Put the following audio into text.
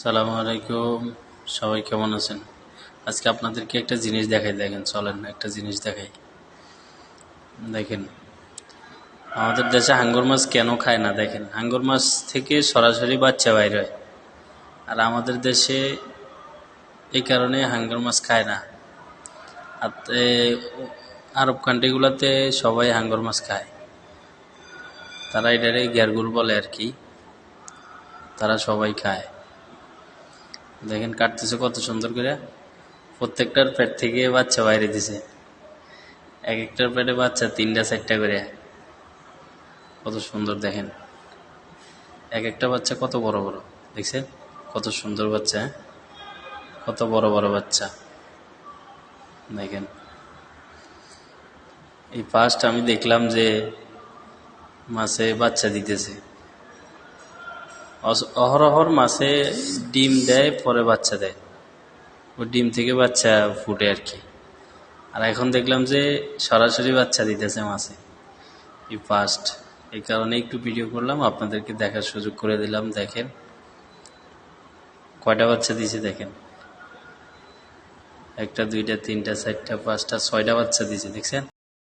সালামু আলাইকুম। সবাই কেমন আছেন? আজকে আপনাদেরকে একটা জিনিস দেখাই। দেখেন, চলেন একটা জিনিস দেখাই। দেখেন, আমাদের দেশে হাঙ্গর মাছ কেন খায় না? দেখেন, হাঙ্গর মাছ থেকে সরাসরি বাচ্চা বাইর হয়, আর আমাদের দেশে এই কারণে হাঙ্গর মাছ খায় না। আর আরব কান্ট্রিগুলোতে সবাই হাঙ্গর মাছ খায়, তারা এটারে গ্যারগুল বলে আর কি, তারা সবাই খায়। দেখেন কাটতেছে কত সুন্দর করে, প্রত্যেকটার পেট থেকে বাচ্চা বাইরে দিছে, এক একটার পেটে বাচ্চা 3টা 4টা করে। কত সুন্দর দেখেন, এক একটা বাচ্চা কত বড় বড়, দেখছেন কত সুন্দর বাচ্চা, কত বড় বড় বাচ্চা। দেখেন, এই ফার্স্ট আমি দেখলাম যে মাছে বাচ্চা দিতেছে। অহরহর মাছে ডিম দেয়, পরে বাচ্চা দেয়, ওই ডিম থেকে বাচ্চা ফুটে আর কি। আর এখন দেখলাম যে সরাসরি বাচ্চা দিতেছে মাছে, এই ফার্স্ট। এই কারণে একটু ভিডিও করলাম, আপনাদেরকে দেখার সুযোগ করে দিলাম। দেখেন কয়টা বাচ্চা দিয়েছে, দেখেন 1টা 2টা 3টা 4টা 5টা 6টা বাচ্চা দিয়েছে, দেখছেন।